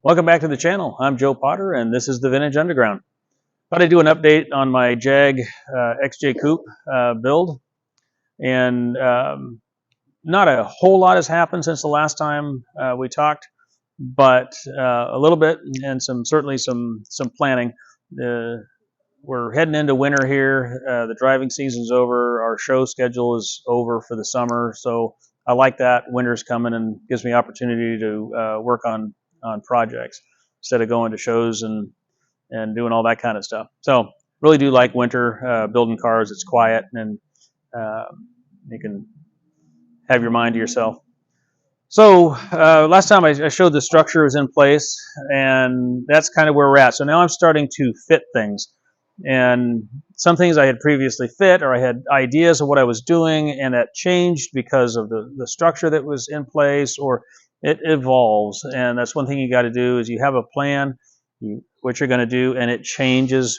Welcome back to the channel. I'm Joe Potter, and this is the Vintage Underground. Thought I'd do an update on my Jag XJ Coupe build, and not a whole lot has happened since the last time we talked, but a little bit, and certainly some planning. We're heading into winter here. The driving season's over. Our show schedule is over for the summer, so I like that. Winter's coming and gives me opportunity to work on projects instead of going to shows and doing all that kind of stuff. So really do like winter, building cars. It's quiet and you can have your mind to yourself. So last time I showed the structure was in place, and that's kind of where we're at. So now I'm starting to fit things, and some things I had previously fit, or I had ideas of what I was doing, and that changed because of the structure that was in place, or it evolves. And that's one thing you got to do is you have a plan, what you're going to do, and it changes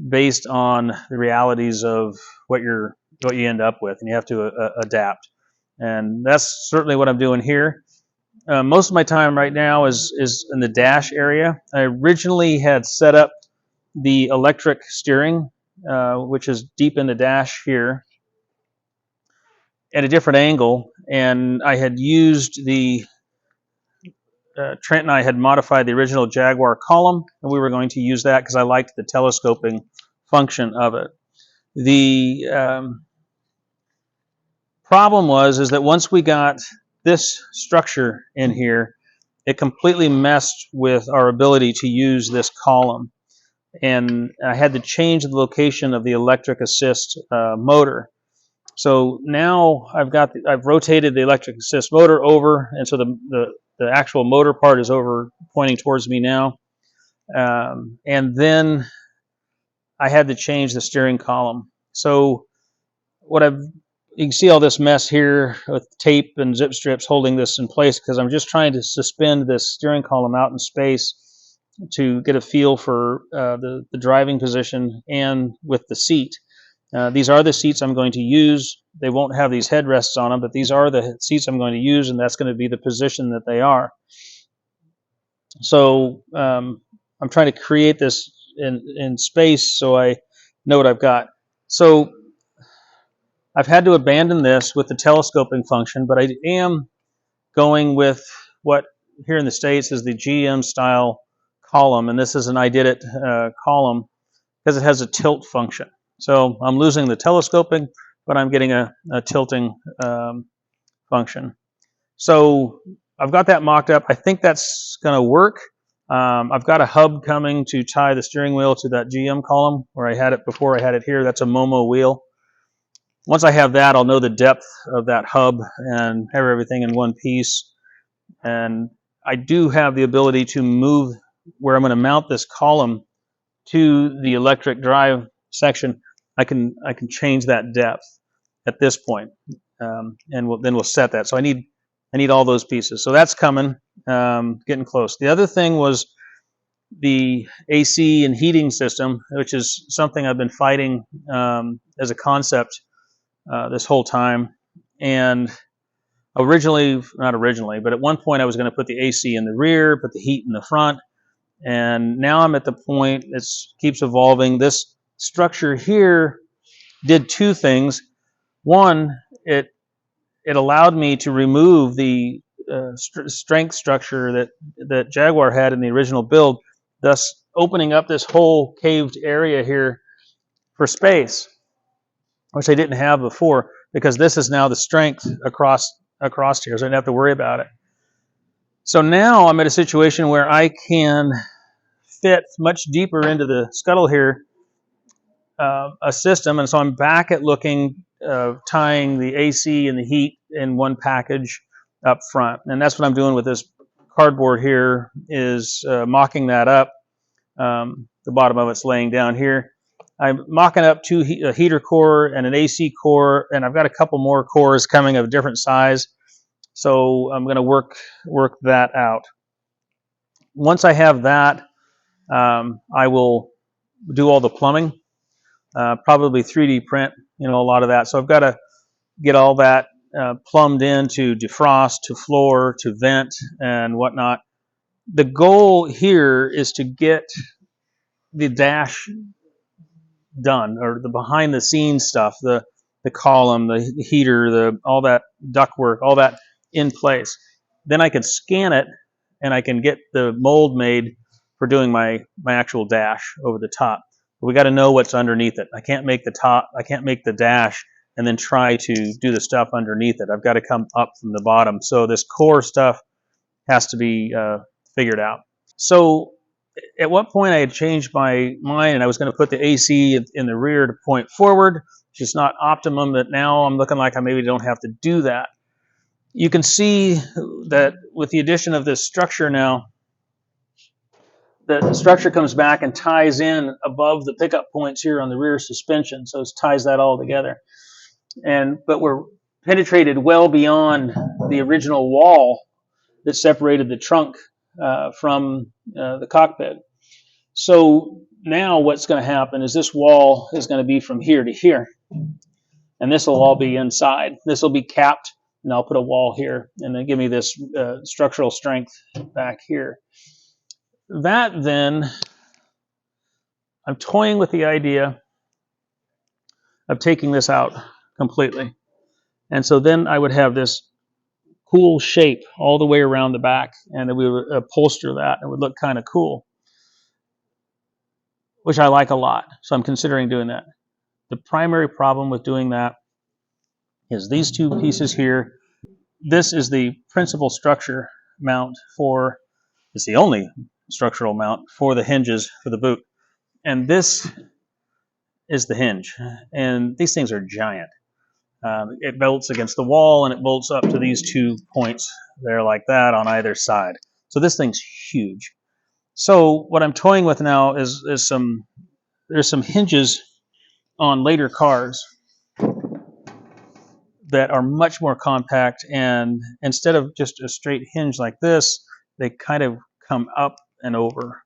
based on the realities of what you end up with, and you have to adapt. And that's certainly what I'm doing here. Most of my time right now is in the dash area. I originally had set up the electric steering, which is deep in the dash here, at a different angle, and I had used the Trent and I had modified the original Jaguar column, and we were going to use that because I liked the telescoping function of it. The problem is that once we got this structure in here, it completely messed with our ability to use this column, and I had to change the location of the electric assist motor. So now I've rotated the electric assist motor over, and so the actual motor part is over pointing towards me now. And then I had to change the steering column. So you can see all this mess here with tape and zip strips holding this in place because I'm just trying to suspend this steering column out in space to get a feel for the driving position and with the seat. These are the seats I'm going to use. They won't have these headrests on them, but these are the seats I'm going to use, and that's going to be the position that they are. So I'm trying to create this in space so I know what I've got. So I've had to abandon this with the telescoping function, but I am going with what here in the States is the GM style column, and this is an I did it column because it has a tilt function. So I'm losing the telescoping, but I'm getting a tilting function. So I've got that mocked up. I think that's going to work. I've got a hub coming to tie the steering wheel to that GM column where I had it before. I had it here. That's a Momo wheel. Once I have that, I'll know the depth of that hub and have everything in one piece. And I do have the ability to move where I'm going to mount this column to the electric drive section. I can change that depth at this point, and then we'll set that. So I need all those pieces. So that's coming, getting close. The other thing was the AC and heating system, which is something I've been fighting as a concept this whole time. And not originally, but at one point I was going to put the AC in the rear, put the heat in the front, and now I'm at the point it keeps evolving. This structure here did two things. One, it allowed me to remove the strength structure that Jaguar had in the original build, thus opening up this whole caved area here for space, which I didn't have before, because this is now the strength across here, so I didn't have to worry about it. So now I'm at a situation where I can fit much deeper into the scuttle here a system, and so I'm back at looking, tying the AC and the heat in one package up front, and that's what I'm doing with this cardboard here, is mocking that up. The bottom of it's laying down here. I'm mocking up a heater core and an AC core, and I've got a couple more cores coming of different size, so I'm going to work that out. Once I have that, I will do all the plumbing. Probably 3D print, a lot of that. So I've got to get all that plumbed in to defrost, to floor, to vent, and whatnot. The goal here is to get the dash done, or the behind the scenes stuff, the column, the heater, the all that ductwork, all that in place. Then I can scan it and I can get the mold made for doing my actual dash over the top. But we got to know what's underneath it. I can't make the top, I can't make the dash and then try to do the stuff underneath it. I've got to come up from the bottom. So this core stuff has to be figured out. So at what point I had changed my mind and I was going to put the AC in the rear to point forward, which is not optimum, but now I'm looking like I maybe don't have to do that. You can see that with the addition of this structure now, the structure comes back and ties in above the pickup points here on the rear suspension, so it ties that all together. But we're penetrated well beyond the original wall that separated the trunk from the cockpit. So now what's going to happen is this wall is going to be from here to here, and this will all be inside. This will be capped, and I'll put a wall here, and then give me this structural strength back here. That then, I'm toying with the idea of taking this out completely. And so then I would have this cool shape all the way around the back, and we would upholster that. It would look kind of cool, which I like a lot. So I'm considering doing that. The primary problem with doing that is these two pieces here. This is the principal structure mount for, it's the only structural mount for the hinges for the boot. And this is the hinge. And these things are giant. It bolts against the wall and it bolts up to these 2 points there like that on either side. So this thing's huge. So what I'm toying with now is there's some hinges on later cars that are much more compact, and instead of just a straight hinge like this, they kind of come up and over.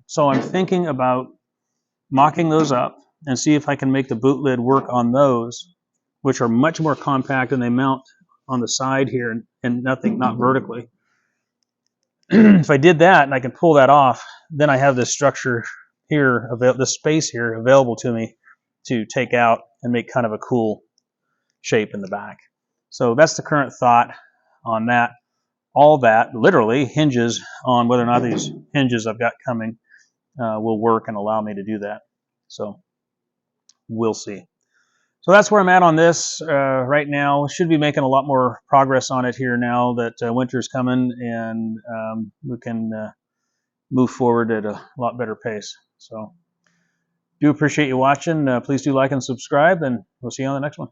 So I'm thinking about mocking those up and see if I can make the boot lid work on those, which are much more compact and they mount on the side here and not vertically. If I did that and I can pull that off, then I have this structure here, this space here available to me to take out and make kind of a cool shape in the back. So that's the current thought on that. All that literally hinges on whether or not these hinges I've got coming will work and allow me to do that. So we'll see. So that's where I'm at on this right now. Should be making a lot more progress on it here now that winter's coming, and we can move forward at a lot better pace. So do appreciate you watching. Please do like and subscribe, and we'll see you on the next one.